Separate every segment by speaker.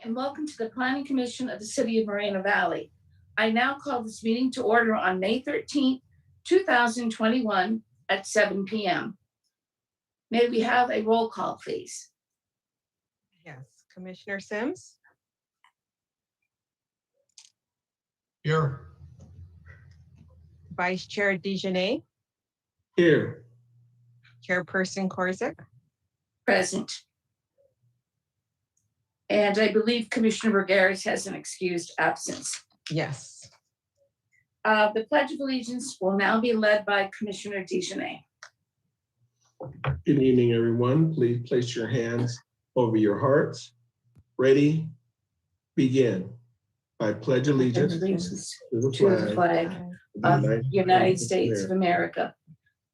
Speaker 1: and welcome to the Planning Commission of the City of Moreno Valley. I now call this meeting to order on May 13th, 2021 at 7 p.m. May we have a roll call, please?
Speaker 2: Yes, Commissioner Sims?
Speaker 3: Here.
Speaker 2: Vice Chair DeJournette?
Speaker 3: Here.
Speaker 2: Chairperson Korzik?
Speaker 1: Present. And I believe Commissioner Bergares has an excused absence.
Speaker 2: Yes.
Speaker 1: The Pledge of Allegiance will now be led by Commissioner DeJournette.
Speaker 3: Good evening, everyone. Please place your hands over your hearts. Ready? Begin. I pledge allegiance to the flag
Speaker 1: of the United States of America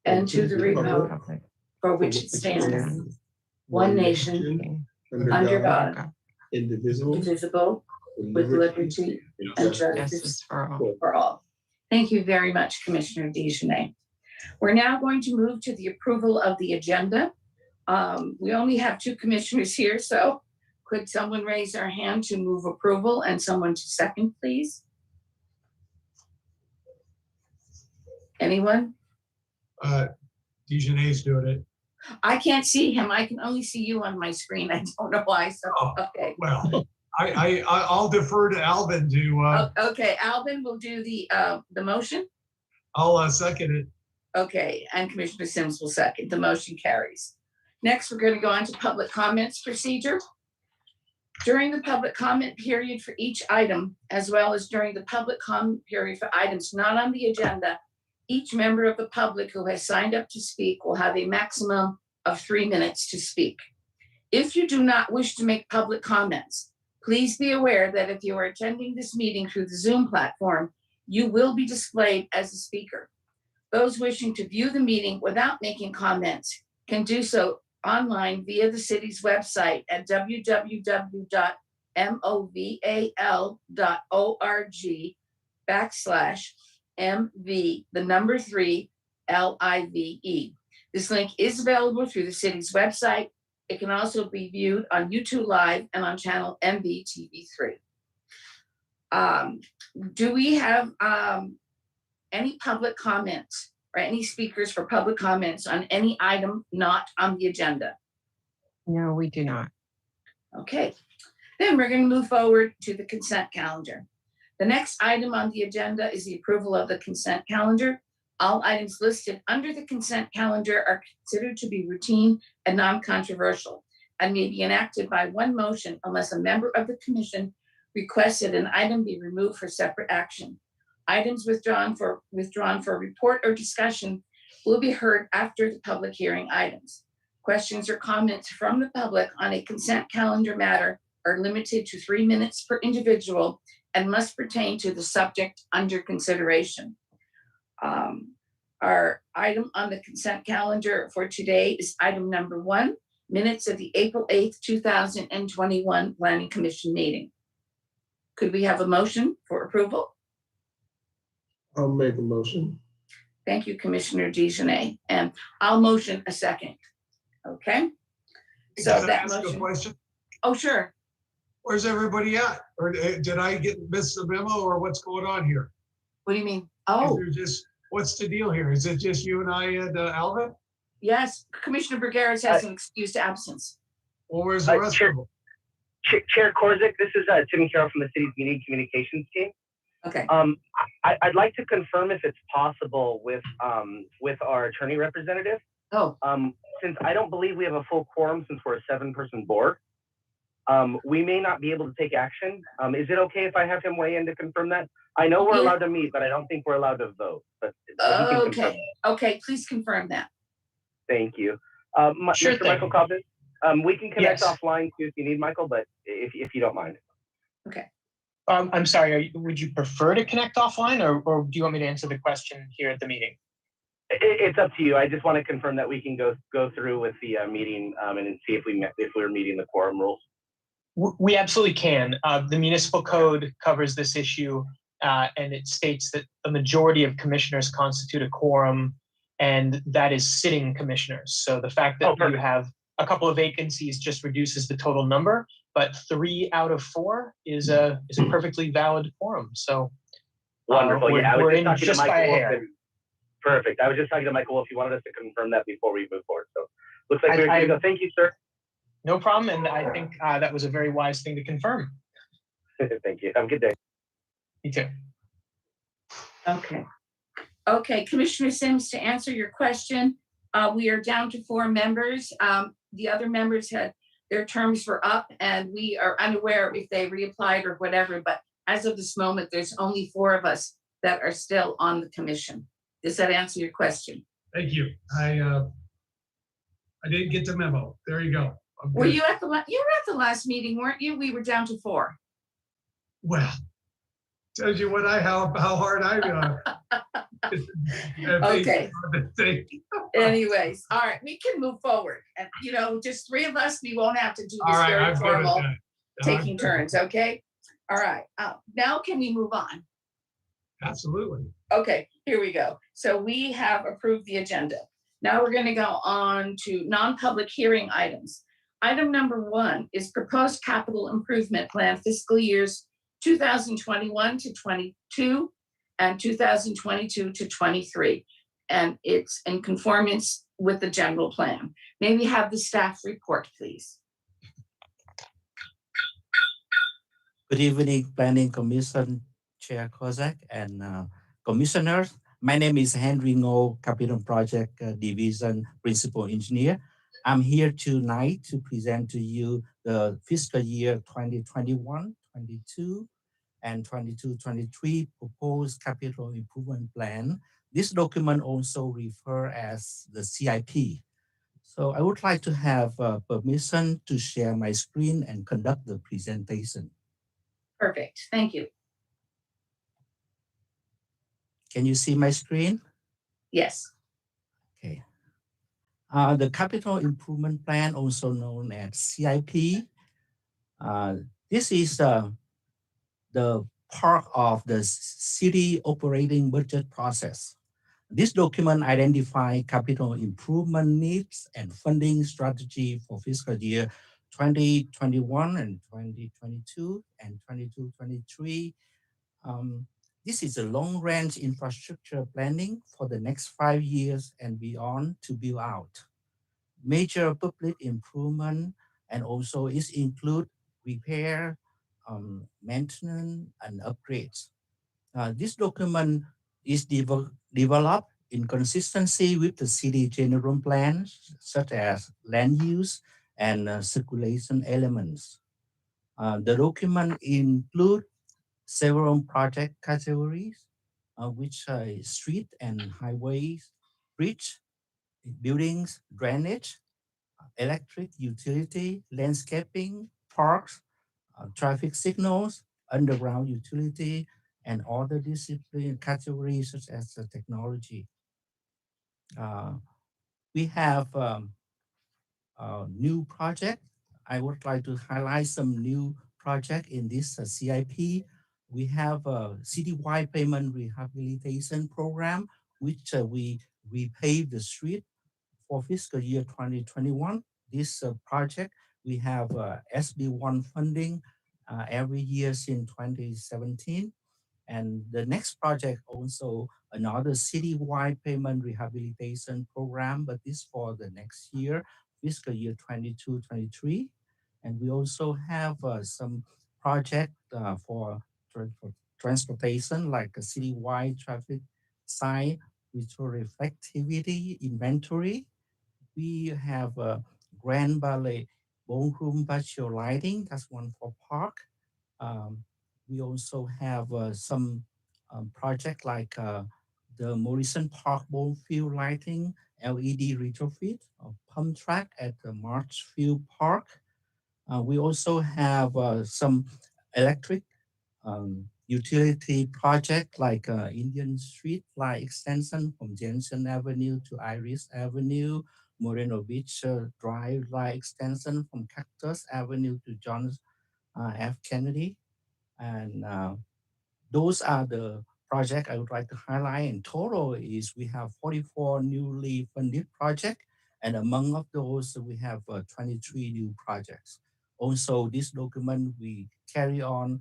Speaker 1: and to the republic for which it stands, one nation, under God, indivisible, with liberty and justice for all. Thank you very much, Commissioner DeJournette. We're now going to move to the approval of the agenda. We only have two commissioners here, so could someone raise their hand to move approval and someone to second, please? Anyone?
Speaker 4: DeJournette's doing it.
Speaker 1: I can't see him. I can only see you on my screen. I don't know why. So okay.
Speaker 4: Well, I'll defer to Alvin to.
Speaker 1: Okay, Alvin will do the motion.
Speaker 4: I'll second it.
Speaker 1: Okay, and Commissioner Sims will second. The motion carries. Next, we're going to go on to public comments procedure. During the public comment period for each item, as well as during the public comment period for items not on the agenda, each member of the public who has signed up to speak will have a maximum of 3 minutes to speak. If you do not wish to make public comments, please be aware that if you are attending this meeting through the Zoom platform, you will be displayed as a speaker. Those wishing to view the meeting without making comments can do so online via the city's website at www.moval.org/MV3LIVE. This link is available through the city's website. It can also be viewed on YouTube Live and on channel MVTV3. Do we have any public comments or any speakers for public comments on any item not on the agenda?
Speaker 2: No, we do not.
Speaker 1: Okay, then we're going to move forward to the consent calendar. The next item on the agenda is the approval of the consent calendar. All items listed under the consent calendar are considered to be routine and non-controversial and may be enacted by one motion unless a member of the commission requests that an item be removed for separate action. Items withdrawn for report or discussion will be heard after the public hearing items. Questions or comments from the public on a consent calendar matter are limited to 3 minutes per individual and must pertain to the subject under consideration. Our item on the consent calendar for today is item number 1, minutes of the April 8th, 2021 Planning Commission meeting. Could we have a motion for approval?
Speaker 3: I'll make a motion.
Speaker 1: Thank you, Commissioner DeJournette, and I'll motion a second. Okay. So
Speaker 4: Can I
Speaker 1: that
Speaker 4: ask a
Speaker 1: motion.
Speaker 4: question?
Speaker 1: Oh, sure.
Speaker 4: Where's everybody at? Or did I miss the memo, or what's going on here?
Speaker 1: What do you mean?
Speaker 4: Is
Speaker 1: Oh,
Speaker 4: there just, what's the deal here? Is it just you and I and Alvin?
Speaker 1: yes. Commissioner Bergares has an excused absence.
Speaker 4: Well, where's the rest of them?
Speaker 5: Chair Korzik, this is Tim Carroll from the city's media communications team.
Speaker 1: Okay.
Speaker 5: I'd like to confirm if it's possible with our attorney representative.
Speaker 1: Oh,
Speaker 5: Since I don't believe we have a full quorum, since we're a 7-person board, we may not be able to take action. Is it okay if I have him weigh in to confirm that? I know we're allowed to meet, but I don't think we're allowed to vote. But he can confirm
Speaker 1: okay. Okay, please confirm that.
Speaker 5: Thank you.
Speaker 1: Sure
Speaker 5: Mr.
Speaker 1: thing.
Speaker 5: Michael Cobbett, we can connect
Speaker 6: Yes.
Speaker 5: offline too if you need, Michael, but if you don't mind.
Speaker 1: Okay.
Speaker 6: I'm sorry, would you prefer to connect offline or do you want me to answer the question here at the meeting?
Speaker 5: It's up to you. I just want to confirm that we can go through with the meeting and see if we're meeting the quorum rules.
Speaker 6: We absolutely can. The municipal code covers this issue and it states that a majority of commissioners constitute a quorum, and that is sitting commissioners. So the fact that you have a couple of vacancies just reduces the total number, but 3 out of 4 is a perfectly valid quorum. So
Speaker 5: Wonderful.
Speaker 6: we're,
Speaker 5: Yeah, I was
Speaker 6: we're
Speaker 5: just
Speaker 6: in
Speaker 5: talking to
Speaker 6: just by a
Speaker 5: Michael Wolf
Speaker 6: hair.
Speaker 5: and perfect. I was just talking to Michael Wolf. He wanted us to confirm that before we move forward. So looks like we're good to go. Thank you, sir.
Speaker 6: No problem, and I think that was a very wise thing to confirm.
Speaker 5: Thank you. Have a good day.
Speaker 6: You too.
Speaker 1: Okay. Okay, Commissioner Sims, to answer your question, we are down to 4 members. The other members had their terms were up, and we are unaware if they reapplied or whatever, but as of this moment, there's only 4 of us that are still on the commission. Does that answer your question?
Speaker 4: Thank you. I didn't get the memo. There you go. I'm
Speaker 1: Were
Speaker 4: good.
Speaker 1: you at the last meeting, weren't you? We were down to 4.
Speaker 4: Well, tells you what how hard I
Speaker 1: Okay.
Speaker 4: Thank
Speaker 1: Anyways, all right, we can move forward. And, just 3 of us, we won't have to do
Speaker 4: All
Speaker 1: this
Speaker 4: right,
Speaker 1: very
Speaker 4: I'm good at
Speaker 1: formal,
Speaker 4: that.
Speaker 1: taking turns, okay? All right, now can we move on?
Speaker 4: Absolutely.
Speaker 1: Okay, here we go. So we have approved the agenda. Now we're gonna go on to non-public hearing items. Item number 1 is proposed capital improvement plan fiscal years 2021 to 22 and 2022 to 23. And it's in conformance with the general plan. May we have the staff report, please?
Speaker 7: Good evening, Planning Commission Chair Kozak and Commissioners. My name is Henry Ngo, Capital Project Division Principal Engineer. I'm here tonight to present to you the fiscal year 2021, 22, and 22-23 proposed capital improvement plan. This document also referred as the CIP. So I would like to have permission to share my screen and conduct the presentation.
Speaker 1: Perfect, thank you.
Speaker 7: Can you see my screen?
Speaker 1: Yes.
Speaker 7: Okay. The Capital Improvement Plan, also known as CIP, this is the part of the city operating budget process. This document identifies capital improvement needs and funding strategy for fiscal year 2021 and 2022 and 22-23. This is a long-range infrastructure planning for the next 5 years and beyond to build out major public improvement, and also it include repair, maintenance, and upgrades. This document is developed in consistency with the city general plans, such as land use and circulation elements. The document includes several project categories, which are street and highways, bridge, buildings, drainage, electric utility, landscaping, parks, traffic signals, underground utility, and other discipline categories such as technology. We have new project. I would like to highlight some new project in this CIP. We have a citywide pavement rehabilitation program, which we repave the street for fiscal year 2021. This project, we have SB1 funding every year since 2017. And the next project also another citywide pavement rehabilitation program, but this for the next year, fiscal year 22-23. And we also have some project for transportation, like a citywide traffic sign, visual reflectivity inventory. We have a Grand Ballet Ballroom virtual lighting, that's one for park. We also have some project like the Morrison Park Ballfield lighting, LED retrofit, pump track at the Marchfield Park. We also have some electric utility project like Indian Street Light extension from Jensen Avenue to Iris Avenue, Moreno Beach Drive Light extension from Cactus Avenue to John F. Kennedy. And those are the projects I would like to highlight. In total is we have 44 newly funded projects And among of those, we have 23 new projects. Also, this document, we carry on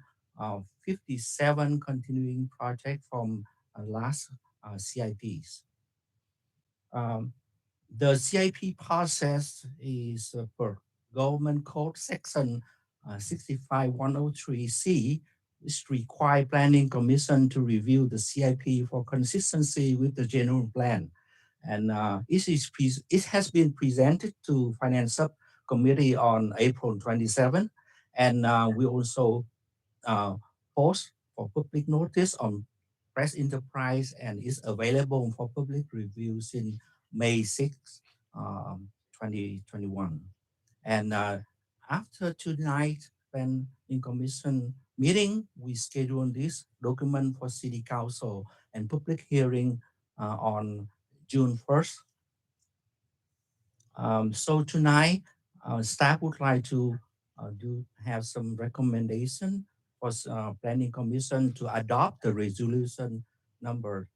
Speaker 7: 57 continuing projects from last CIPs. The CIP process is per Government Code Section 65103C, which require Planning Commission to review the CIP for consistency with the general plan. And it has been presented to Finance Subcommittee on April 27. And we also post for public notice on Press Enterprise, and is available for public review since May 6, 2021. And after tonight, when in commission meeting, we schedule this document for City Council and public hearing on June 1st. So tonight, staff would like to have some recommendation for Planning Commission to adopt the resolution number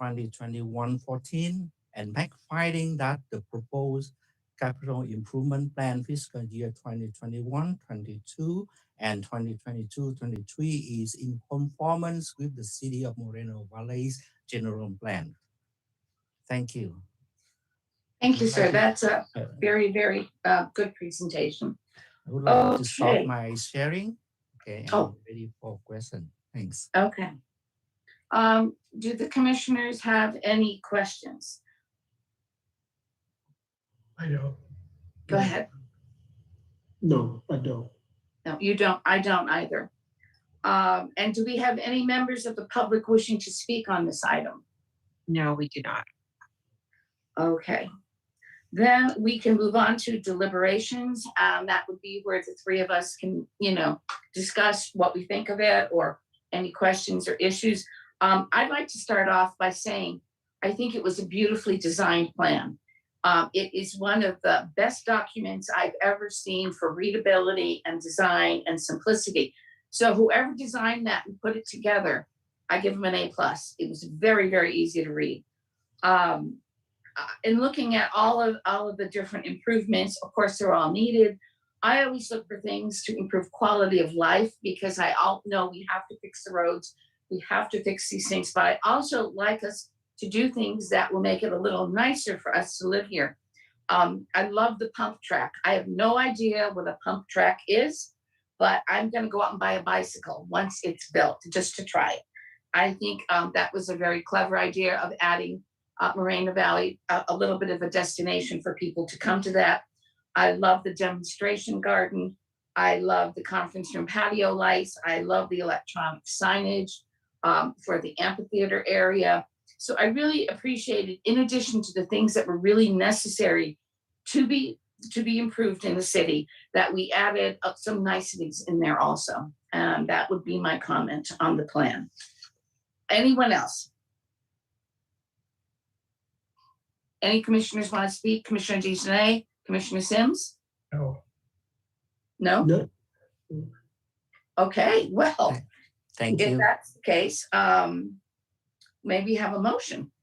Speaker 7: 2021-14 and make finding that the proposed capital improvement plan fiscal year 2021-22 and 2022-23 is in conformance with the City of Moreno Valley's general plan. Thank you.
Speaker 1: Thank you, sir. That's a very, very good presentation.
Speaker 7: I would like to stop
Speaker 1: Okay.
Speaker 7: my sharing. Okay, and
Speaker 1: Oh.
Speaker 7: ready for question. Thanks.
Speaker 1: Okay. Do the commissioners have any questions?
Speaker 4: I know.
Speaker 1: Go ahead.
Speaker 3: No, I don't.
Speaker 1: No, you don't. I don't either. And do we have any members of the public wishing to speak on this item?
Speaker 2: No, we do not.
Speaker 1: Okay. Then we can move on to deliberations. That would be where the three of us can, discuss what we think of it or any questions or issues. I'd like to start off by saying, I think it was a beautifully designed plan. It is one of the best documents I've ever seen for readability and design and simplicity. So whoever designed that and put it together, I give them an A+. It was very, very easy to read. In looking at all of the different improvements, of course, they're all needed. I always look for things to improve quality of life because I all know we have to fix the roads. We have to fix these things, but I also like us to do things that will make it a little nicer for us to live here. I love the pump track. I have no idea what a pump track is, but I'm gonna go out and buy a bicycle once it's built, just to try it. I think that was a very clever idea of adding Moreno Valley, a little bit of a destination for people to come to that. I love the demonstration garden. I love the conference room patio lights. I love the electronic signage for the amphitheater area. So I really appreciated, in addition to the things that were really necessary to be improved in the city, that we added up some niceties in there also. And that would be my comment on the plan. Anyone else? Any commissioners want to speak? Commissioner DeJohnette, Commissioner Sims?
Speaker 4: No.
Speaker 1: No?
Speaker 3: No.
Speaker 1: Okay, well,
Speaker 7: Thank
Speaker 1: if
Speaker 7: you.
Speaker 1: that's the case, maybe have a motion.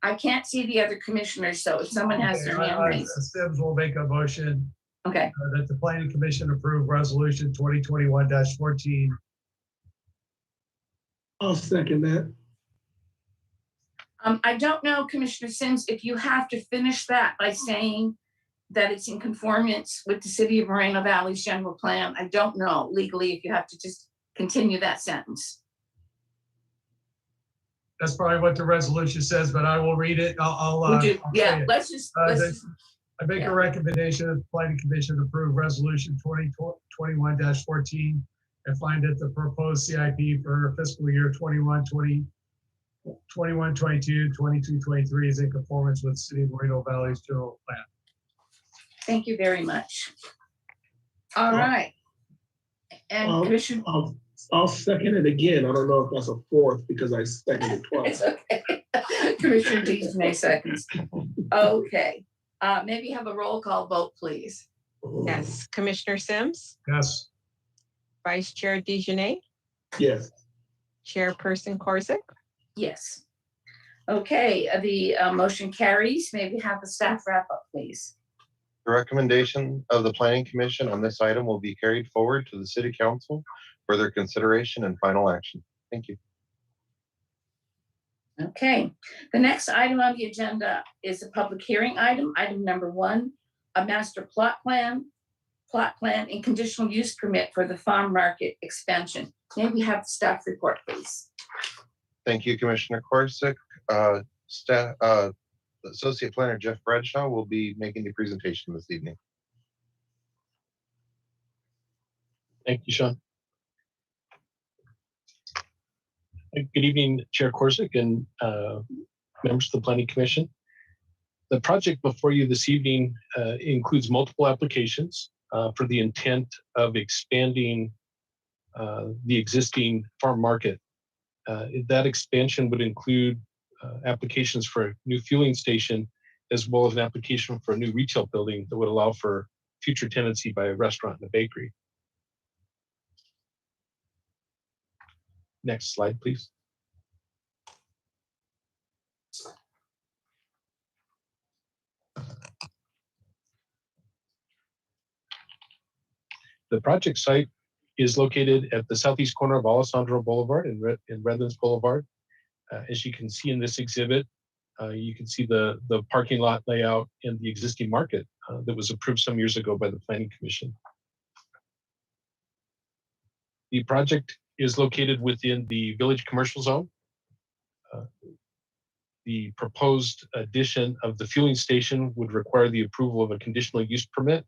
Speaker 1: I can't see the other commissioners, so if someone has their hand raised.
Speaker 4: Sims will make a motion
Speaker 1: Okay,
Speaker 4: that the planning commission approve resolution 2021-14.
Speaker 3: I'll second that.
Speaker 1: I don't know, Commissioner Sims, if you have to finish that by saying that it's in conformance with the City of Moreno Valley's general plan. I don't know legally if you have to just continue that sentence.
Speaker 4: That's probably what the resolution says, but I will read it. I'll
Speaker 1: Would you,
Speaker 4: say
Speaker 1: yeah,
Speaker 4: it.
Speaker 1: let's just,
Speaker 4: I make
Speaker 1: yeah.
Speaker 4: a recommendation that the planning commission approve resolution 2021-14 and find that the proposed CIP for fiscal year 21-22, 22-23 is in conformance with City of Moreno Valley's general plan.
Speaker 1: Thank you very much. All right. And Commissioner,
Speaker 3: I'll second it again. I don't know if that's a fourth because I seconded it twice.
Speaker 1: it's okay. Commissioner DeJohnette seconds. Okay, maybe have a roll call vote, please.
Speaker 2: Yes. Commissioner Sims,
Speaker 4: Yes.
Speaker 2: Vice Chair DeJohnette,
Speaker 3: Yes.
Speaker 2: Chairperson Korsic,
Speaker 1: Yes. Okay, the motion carries. May we have a staff wrap up, please?
Speaker 8: The recommendation of the Planning Commission on this item will be carried forward to the City Council for their consideration and final action. Thank you.
Speaker 1: Okay, the next item on the agenda is a public hearing item, item number 1, a master plot plan and conditional use permit for the farm market expansion. May we have the staff report, please?
Speaker 8: Thank you, Commissioner Corsick. Associate Planner Jeff Bradshaw will be making the presentation this evening.
Speaker 9: Thank you, Sean. Good evening, Chair Corsick and members of the Planning Commission. The project before you this evening includes multiple applications for the intent of expanding the existing farm market. That expansion would include applications for a new fueling station, as well as an application for a new retail building that would allow for future tenancy by a restaurant and a bakery. Next slide, please. The project site is located at the southeast corner of Alessandro Boulevard and Redlands Boulevard. As you can see in this exhibit, you can see the parking lot layout and the existing market that was approved some years ago by the Planning Commission. The project is located within the Village Commercial Zone. The proposed addition of the fueling station would require the approval of a conditional use permit,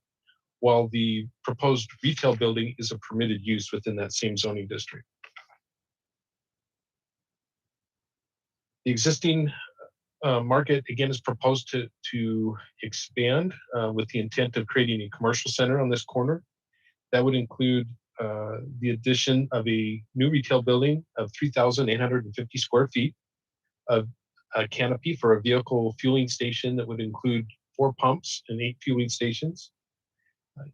Speaker 9: while the proposed retail building is a permitted use within that same zoning district. The existing market, again, is proposed to expand with the intent of creating a commercial center on this corner. That would include the addition of a new retail building of 3,850 square feet, of a canopy for a vehicle fueling station that would include 4 pumps and 8 fueling stations.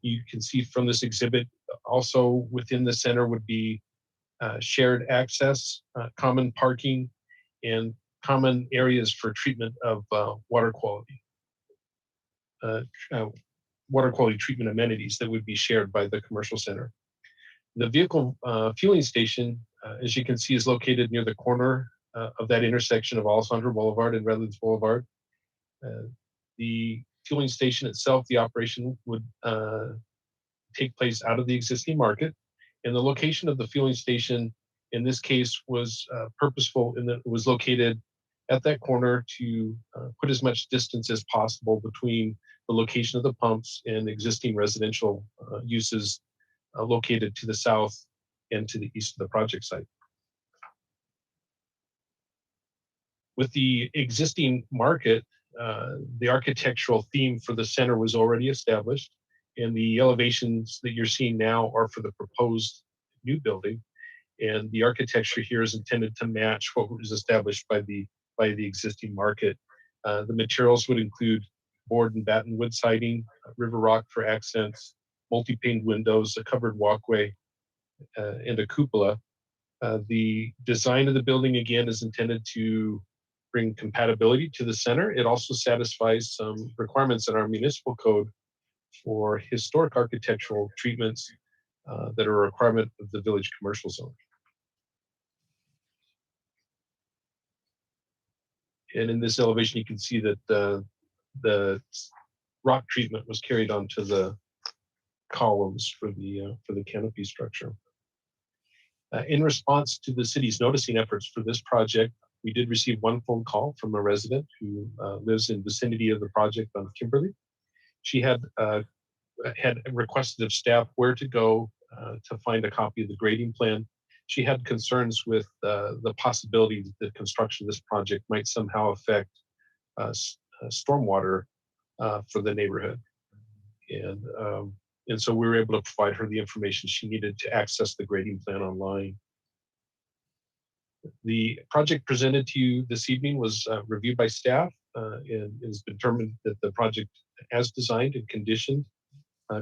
Speaker 9: You can see from this exhibit, also within the center would be shared access, common parking, and common areas for treatment of water quality treatment amenities that would be shared by the commercial center. The vehicle fueling station, as you can see, is located near the corner of that intersection of Alessandro Boulevard and Redlands Boulevard. The fueling station itself, the operation would take place out of the existing market, and the location of the fueling station in this case was purposeful in that it was located at that corner to put as much distance as possible between the location of the pumps and existing residential uses located to the south and to the east of the project site. With the existing market, the architectural theme for the center was already established, and the elevations that you're seeing now are for the proposed new building. And the architecture here is intended to match what was established by the existing market. The materials would include board and batten wood siding, river rock for accents, multi-paned windows, a covered walkway, and a cupola. The design of the building, again, is intended to bring compatibility to the center. It also satisfies some requirements in our municipal code for historic architectural treatments that are a requirement of the village commercial zone. And in this elevation, you can see that the rock treatment was carried onto the columns for the canopy structure. In response to the city's noticing efforts for this project, we did receive one phone call from a resident who lives in vicinity of the project on Kimberly. She had requested of staff where to go to find a copy of the grading plan. She had concerns with the possibility that the construction of this project might somehow affect stormwater for the neighborhood. And so we were able to provide her the information she needed to access the grading plan online. The project presented to you this evening was reviewed by staff and it's determined that the project, as designed and conditioned,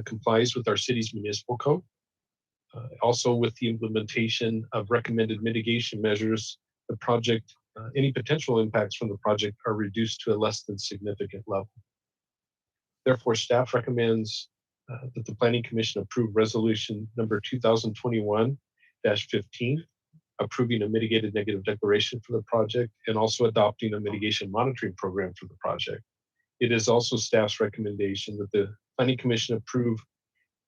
Speaker 9: complies with our city's municipal code. Also, with the implementation of recommended mitigation measures, the project any potential impacts from the project are reduced to a less than significant level. Therefore, staff recommends that the Planning Commission approve resolution number 2021-15, approving a mitigated negative declaration for the project and also adopting a mitigation monitoring program for the project. It is also staff's recommendation that the Planning Commission approve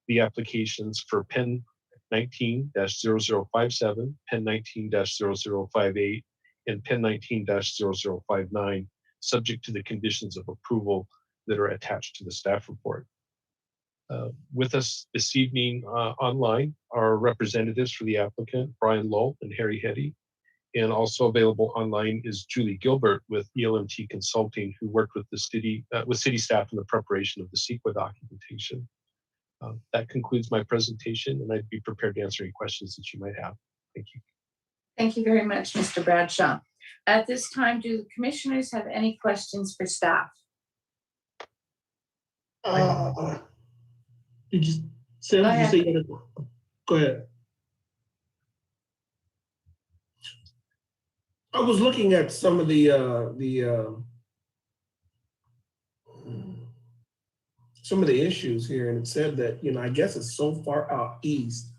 Speaker 9: the applications for Pen 19-0057, Pen 19-0058, and Pen 19-0059, subject to the conditions of approval that are attached to the staff report. With us this evening online are representatives for the applicant, Brian Lull and Harry Hetty, and also available online is Julie Gilbert with ELMT Consulting, who worked with the city staff in the preparation of the CEQA documentation. That concludes my presentation, and I'd be prepared to answer any questions that you might have. Thank you.
Speaker 1: Thank you very much, Mr. Bradshaw. At this time, do the commissioners have any questions for staff?
Speaker 3: Did you, Sam,
Speaker 1: Go
Speaker 3: did you
Speaker 1: ahead.
Speaker 3: say you had a- Go ahead. I was looking at some of the issues here, and it said that, I guess it's so far out east.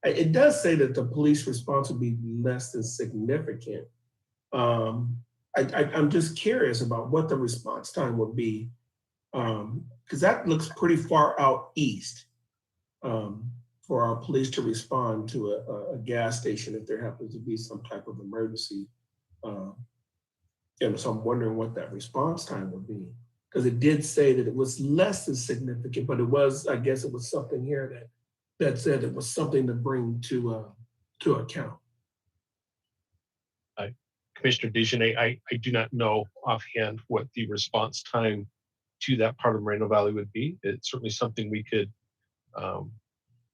Speaker 3: It does say that the police response would be less than significant. I'm just curious about what the response time would be, because that looks pretty far out east for our police to respond to a gas station if there happens to be some type of emergency. So I'm wondering what that response time would be, because it did say that it was less than significant, but I guess it was something here that said it was something to bring to account.
Speaker 9: Commissioner Desjardins, I do not know offhand what the response time to that part of Moreno Valley would be. It's certainly something we could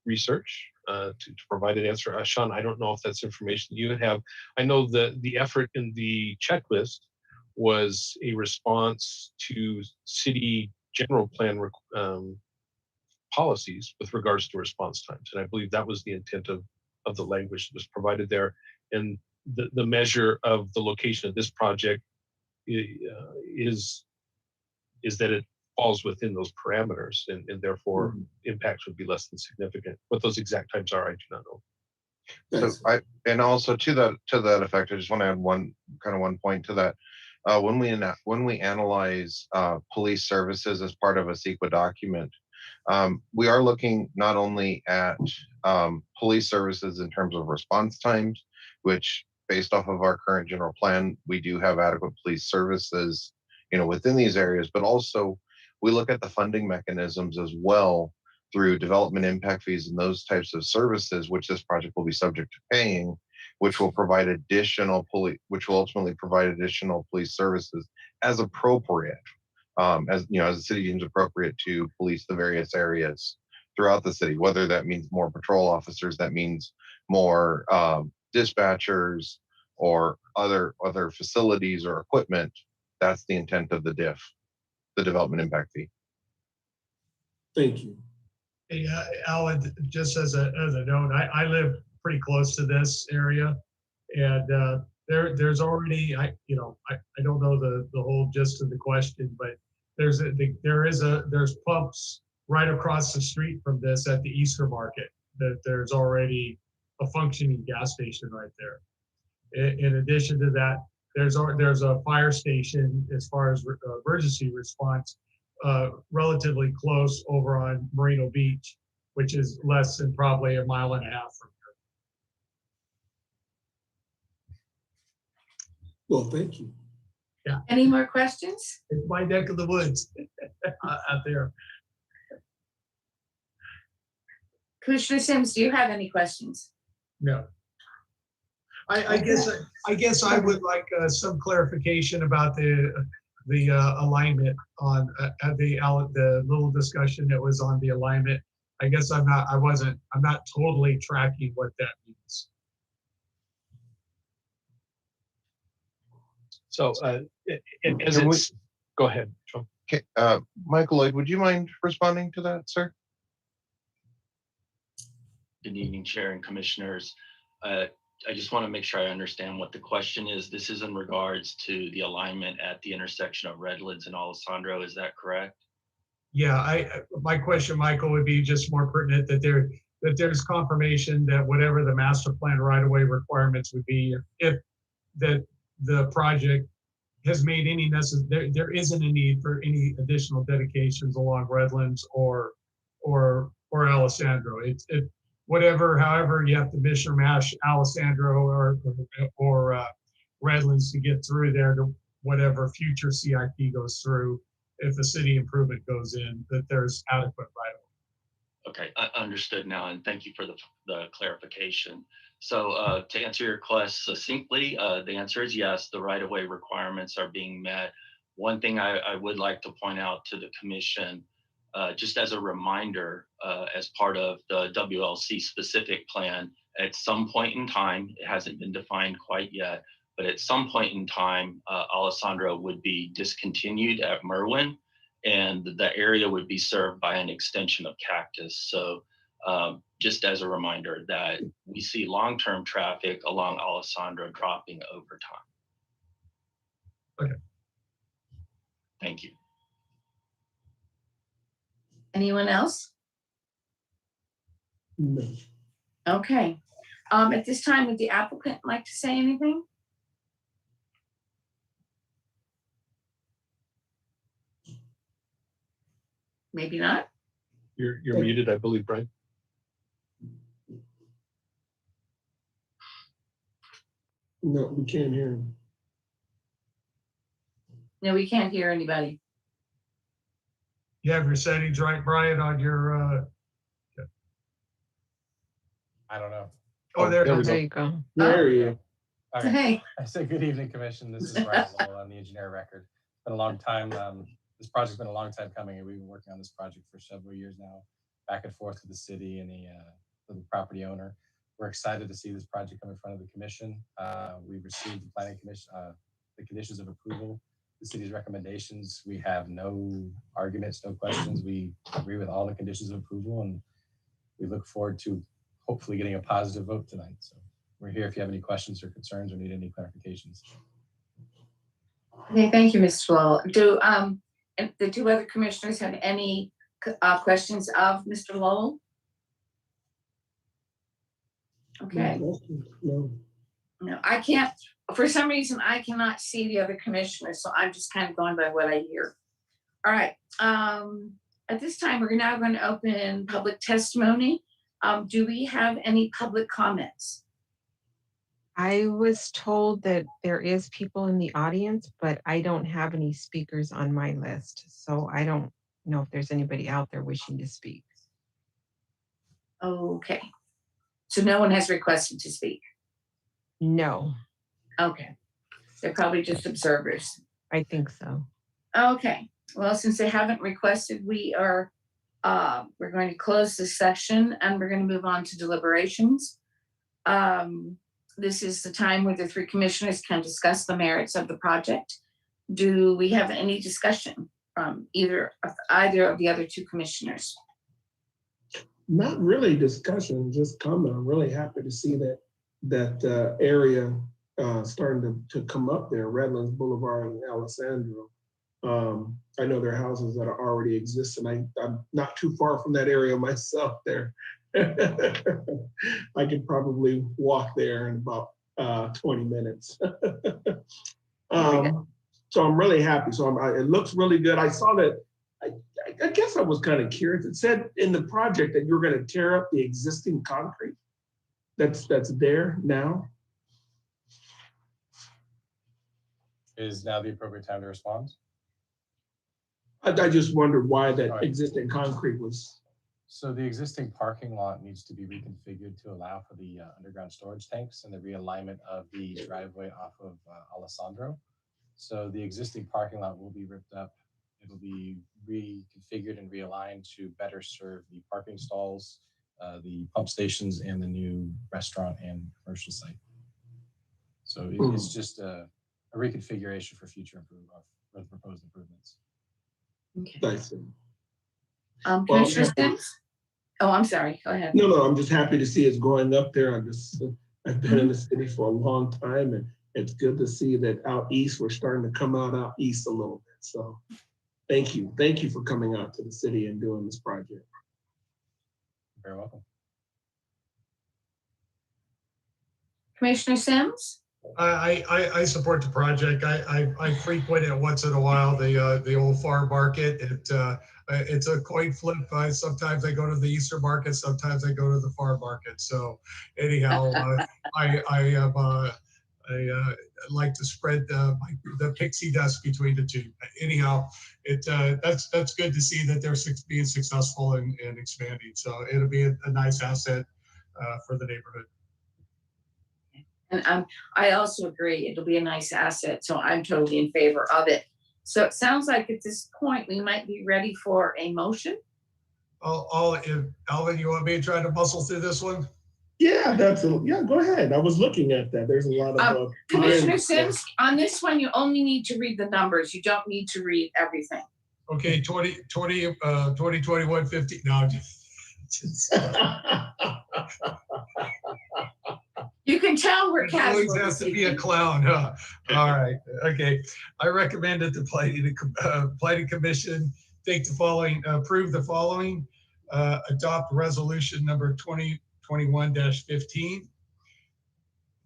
Speaker 9: research to provide an answer. Sean, I don't know if that's information you would have. I know that the effort in the checklist was a response to city general plan policies with regards to response times. And I believe that was the intent of the language that was provided there. And the measure of the location of this project is that it falls within those parameters, and therefore impacts would be less than significant. What those exact times are, I do not know.
Speaker 8: So and also to that effect, I just want to add one point to that. When we analyze police services as part of a CEQA document, we are looking not only at police services in terms of response times, which based off of our current general plan, we do have adequate police services, within these areas, but also we look at the funding mechanisms as well through development impact fees and those types of services, which this project will be subject to paying, which will ultimately provide additional police services as appropriate, as the city deems appropriate to police the various areas throughout the city, whether that means more patrol officers, that means more dispatchers or other facilities or equipment. That's the intent of the DIF, the development impact fee.
Speaker 3: Thank you.
Speaker 4: Hey, Alan, just as a note, I live pretty close to this area, and there's already I don't know the whole gist of the question, but there's pumps right across the street from this at the Easter Market. That there's already a functioning gas station right there. In addition to that, there's a fire station as far as emergency response, relatively close over on Moreno Beach, which is less than probably a mile and a half from here.
Speaker 3: Well, thank you.
Speaker 4: Yeah.
Speaker 1: Any more questions?
Speaker 4: It's my neck of the woods out there.
Speaker 1: Commissioner Sims, do you have any questions?
Speaker 4: No. I guess I would like some clarification about the alignment on the little discussion that was on the alignment. I guess I'm not totally tracking what that means.
Speaker 9: So go ahead, Joe.
Speaker 8: Okay, Michael Lloyd, would you mind responding to that, sir?
Speaker 10: Good evening, Chair and Commissioners. I just want to make sure I understand what the question is. This is in regards to the alignment at the intersection of Redlands and Alessandro. Is that correct?
Speaker 4: Yeah, my question, Michael, would be just more pertinent that there's confirmation that whatever the master plan right-of-way requirements would be, if that the project has made any there isn't a need for any additional dedications along Redlands or Alessandro. It's whatever, however you have to mish or mash Alessandro or Redlands to get through there to whatever future CIP goes through. If the city improvement goes in, that there's adequate right-of-way.
Speaker 10: Okay, I understood now, and thank you for the clarification. So to answer your question succinctly, the answer is yes, the right-of-way requirements are being met. One thing I would like to point out to the commission, just as a reminder, as part of the WLC specific plan, at some point in time, it hasn't been defined quite yet, but at some point in time, Alessandro would be discontinued at Merwin, and the area would be served by an extension of Cactus. So just as a reminder that we see long-term traffic along Alessandro dropping over time.
Speaker 4: Okay.
Speaker 10: Thank you.
Speaker 1: Anyone else?
Speaker 3: No.
Speaker 1: Okay. At this time, would the applicant like to say anything? Maybe not.
Speaker 9: You're muted, I believe, Brian.
Speaker 3: No, we can't hear him.
Speaker 1: No, we can't hear anybody.
Speaker 4: You have your settings right, Brian, on your,
Speaker 11: I don't know.
Speaker 4: oh, there.
Speaker 9: There we
Speaker 2: There
Speaker 9: go.
Speaker 2: you go.
Speaker 3: There he is.
Speaker 11: Okay.
Speaker 1: Hey,
Speaker 11: I say good evening, Commission. This is Ryan Lowell. I'm the engineer of record. It's been a long time. This project's been a long time coming, and we've been working on this project for several years now, back and forth with the city and the property owner. We're excited to see this project come in front of the commission. We've received the planning commission, the conditions of approval, the city's recommendations. We have no arguments, no questions. We agree with all the conditions of approval, and we look forward to hopefully getting a positive vote tonight. So we're here if you have any questions or concerns or need any clarifications.
Speaker 1: okay, thank you, Mr. Lowell. Do and the two other commissioners have any questions of Mr. Lowell? Okay.
Speaker 3: No.
Speaker 1: No, I can't, for some reason, I cannot see the other commissioners, so I'm just kind of going by what I hear. All right, at this time, we're now going to open public testimony. Do we have any public comments?
Speaker 2: I was told that there is people in the audience, but I don't have any speakers on my list. So I don't know if there's anybody out there wishing to speak.
Speaker 1: Okay, so no one has requested to speak.
Speaker 2: No,
Speaker 1: Okay, they're probably just observers.
Speaker 2: I think so.
Speaker 1: Okay, well, since they haven't requested, we're going to close this session and we're going to move on to deliberations. This is the time where the three commissioners can discuss the merits of the project. Do we have any discussion from either of the other two commissioners?
Speaker 3: Not really discussion, just comment. I'm really happy to see that area starting to come up there, Redlands Boulevard and Alessandro. I know there are houses that are already exist, and I'm not too far from that area myself there. I could probably walk there in about 20 minutes. So I'm really happy. So it looks really good. I saw that. I guess I was kind of curious. It said in the project that you're going to tear up the existing concrete that's there now.
Speaker 11: Is now the appropriate time to respond?
Speaker 3: I just wondered why that
Speaker 11: All right.
Speaker 3: existing concrete was.
Speaker 11: So the existing parking lot needs to be reconfigured to allow for the underground storage tanks and the realignment of the driveway off of Alessandro. So the existing parking lot will be ripped up. It'll be reconfigured and realigned to better serve the parking stalls, the pump stations, and the new restaurant and commercial site. So it's just a reconfiguration for future proposed improvements.
Speaker 1: Okay.
Speaker 3: Nice.
Speaker 1: Commissioner Sims? Oh, I'm sorry, go ahead.
Speaker 3: No, I'm just happy to see it's going up there. I've been in the city for a long time, and it's good to see that out east, we're starting to come out east a little bit. So thank you. Thank you for coming out to the city and doing this project.
Speaker 11: Very welcome.
Speaker 1: Commissioner Sims?
Speaker 4: I support the project. I frequent it once in a while, the old farm market. It's a coin flip. Sometimes I go to the Easter market, sometimes I go to the farm market. So anyhow, I like to spread the pixie dust between the two. Anyhow, that's good to see that they're being successful and expanding. So it'll be a nice asset for the neighborhood.
Speaker 1: And I also agree, it'll be a nice asset, so I'm totally in favor of it. So it sounds like at this point, we might be ready for a motion.
Speaker 4: Alvin, you want me to try to muscle through this one?
Speaker 3: Yeah, go ahead. I was looking at that. There's a lot of
Speaker 1: Commissioner Sims, on this one, you only need to read the numbers. You don't need to read everything.
Speaker 4: Okay, 2021 50. No,
Speaker 1: You can tell we're casual.
Speaker 4: Always has to be a clown, huh? All right. Okay. I recommend that the Planning Commission approve the following, adopt resolution number 2021-15,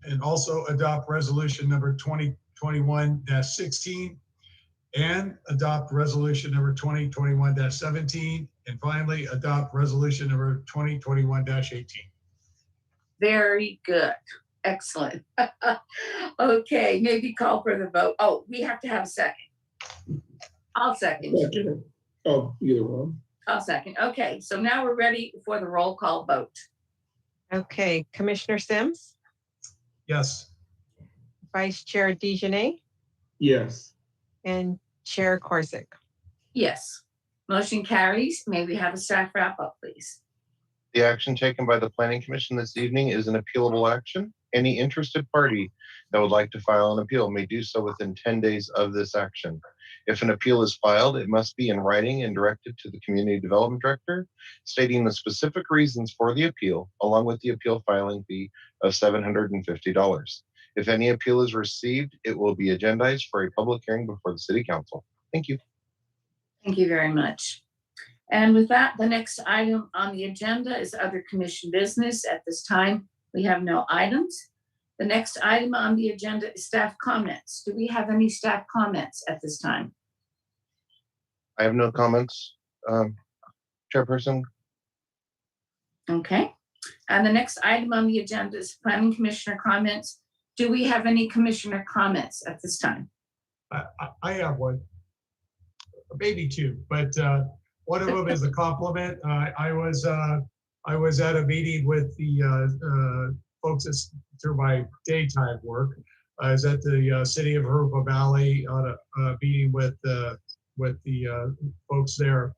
Speaker 4: and also adopt resolution number 2021-16, and adopt resolution number 2021-17, and finally adopt resolution number 2021-18.
Speaker 1: Very good. Excellent. Okay, maybe call for the vote. Oh, we have to have a second. I'll second.
Speaker 3: Oh, either one.
Speaker 1: I'll second. Okay, so now we're ready for the roll call vote.
Speaker 2: Okay, Commissioner Sims,
Speaker 4: Yes.
Speaker 2: Vice Chair DeJournette,
Speaker 3: Yes.
Speaker 2: and Chair Corsick.
Speaker 1: Yes. Motion carries. May we have a staff wrap up, please?
Speaker 8: The action taken by the Planning Commission this evening is an appealable action. Any interested party that would like to file an appeal may do so within 10 days of this action. If an appeal is filed, it must be in writing and directed to the Community Development Director, stating the specific reasons for the appeal, along with the appeal filing fee of $750. If any appeal is received, it will be agendized for a public hearing before the City Council. Thank you.
Speaker 1: Thank you very much. And with that, the next item on the agenda is other commission business. At this time, we have no items. The next item on the agenda is staff comments. Do we have any staff comments at this time?
Speaker 8: I have no comments, Chairperson.
Speaker 1: Okay. And the next item on the agenda is planning commissioner comments. Do we have any commissioner comments at this time?
Speaker 4: I have one, maybe two, but one of them is a compliment. I was at a meeting with the folks through my daytime work. I was at the city of Harupa Valley on a meeting with the folks there,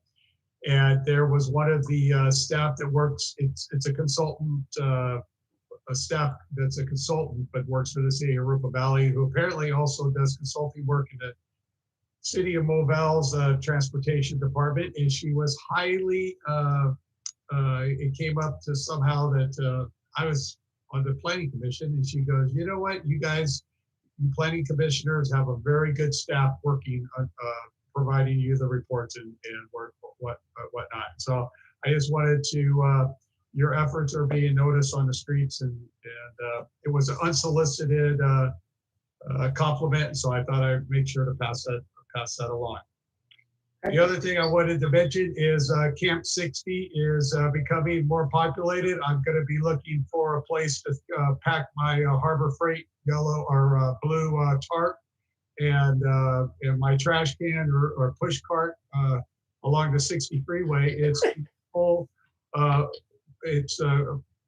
Speaker 4: and there was one of the staff that works. It's a consultant, a staff that's a consultant but works for the city of Harupa Valley, who apparently also does consulting work in the City of Moval's transportation department, and she was highly. It came up to somehow that I was on the planning commission, and she goes, "You know what, you guys, you planning commissioners have a very good staff working on providing you the reports and whatnot." So I just wanted to. Your efforts are being noticed on the streets, and it was an unsolicited compliment, so I thought I'd make sure to pass that along. The other thing I wanted to mention is Camp 60 is becoming more populated. I'm going to be looking for a place to pack my Harbor Freight yellow or blue tarp and my trash can or push cart along the 60 freeway. It's full. It's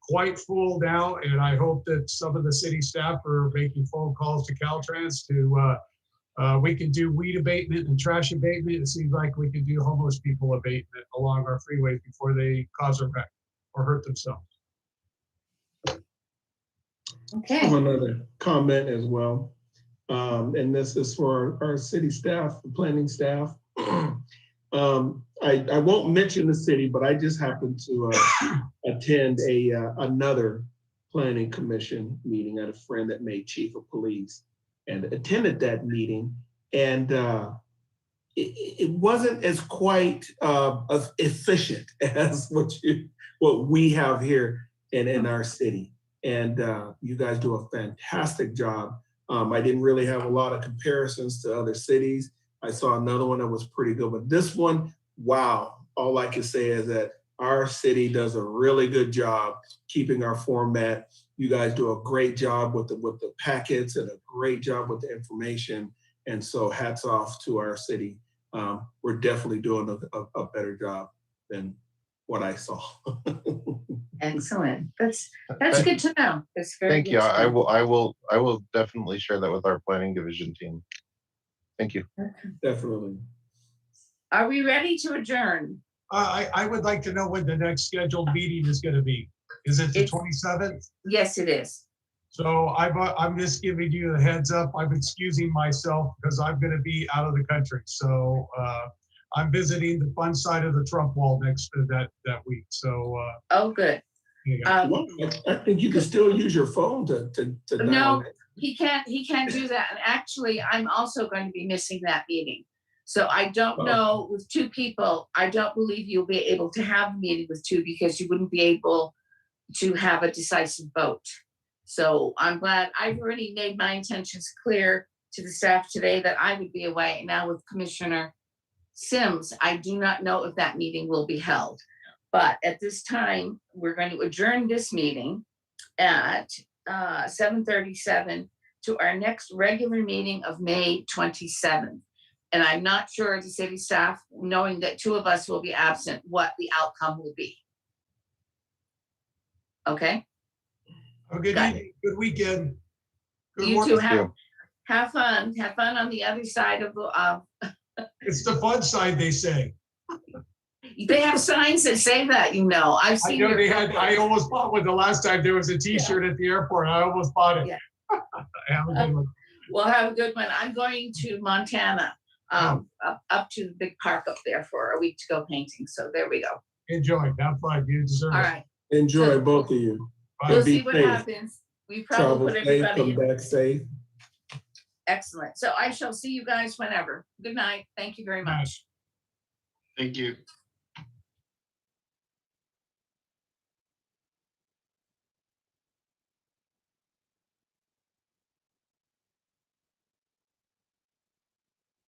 Speaker 4: quite full now, and I hope that some of the city staff are making phone calls to Caltrans to we can do weed abatement and trash abatement. It seems like we can do homeless people abatement along our freeways before they cause a wreck or hurt themselves.
Speaker 1: Okay.
Speaker 3: I have another comment as well. And this is for our city staff, the planning staff. I won't mention the city, but I just happened to attend another Planning Commission meeting. I had a friend that made chief of police and attended that meeting. And it wasn't as quite as efficient as what we have here in our city. And you guys do a fantastic job. I didn't really have a lot of comparisons to other cities. I saw another one that was pretty good, but this one, wow. All I can say is that our city does a really good job keeping our format. You guys do a great job with the packets and a great job with the information. And so hats off to our city. We're definitely doing a better job than what I saw.
Speaker 1: Excellent. That's good to know. That's very
Speaker 8: Thank
Speaker 1: good
Speaker 8: you.
Speaker 1: to know.
Speaker 8: I will definitely share that with our planning division team. Thank you.
Speaker 3: Definitely.
Speaker 1: Are we ready to adjourn?
Speaker 4: I would like to know when the next scheduled meeting is going to be. Is it the
Speaker 1: It's-
Speaker 4: 27th?
Speaker 1: Yes, it is.
Speaker 4: So I'm just giving you a heads up. I'm excusing myself because I'm going to be out of the country. So I'm visiting the fun side of the Trump wall next to that week. So
Speaker 1: Oh, good.
Speaker 4: yeah.
Speaker 3: Well, I think you can still use your phone to
Speaker 1: No,
Speaker 3: dial in.
Speaker 1: he can't do that. And actually, I'm also going to be missing that meeting. So I don't know, with two people, I don't believe you'll be able to have a meeting with two because you wouldn't be able to have a decisive vote. So I'm glad I've already made my intentions clear to the staff today that I would be away. Now with Commissioner Sims, I do not know if that meeting will be held. But at this time, we're going to adjourn this meeting at 7:37 to our next regular meeting of May 27th. And I'm not sure the city staff, knowing that two of us will be absent, what the outcome will be. Okay,
Speaker 4: Have a good
Speaker 1: Got
Speaker 4: evening, good weekend. Good
Speaker 1: you
Speaker 4: morning.
Speaker 1: two
Speaker 8: Thank you.
Speaker 1: have fun on the other side of the,
Speaker 4: It's the fun side, they say.
Speaker 1: they have signs that say that, you know, I've
Speaker 4: I
Speaker 1: seen.
Speaker 4: know
Speaker 1: your
Speaker 4: they had, I
Speaker 1: photos.
Speaker 4: almost bought one the last time there was a T-shirt at the airport. I almost bought it.
Speaker 1: Yeah.
Speaker 4: Have a good one.
Speaker 1: Well, have a good one. I'm going to Montana, up to the big park up there for a week to go painting. So there we go.
Speaker 4: Enjoy, have fun, you deserve
Speaker 1: All
Speaker 4: it.
Speaker 1: right,
Speaker 3: Enjoy both of you.
Speaker 4: Bye.
Speaker 1: we'll
Speaker 3: be
Speaker 1: see what
Speaker 3: safe.
Speaker 1: happens. We probably
Speaker 3: Travel
Speaker 1: put
Speaker 3: safe,
Speaker 1: everybody
Speaker 3: come
Speaker 1: in.
Speaker 3: back safe.
Speaker 1: Excellent. So I shall see you guys whenever. Good night. Thank you very
Speaker 4: Night.
Speaker 1: much.
Speaker 10: Thank you.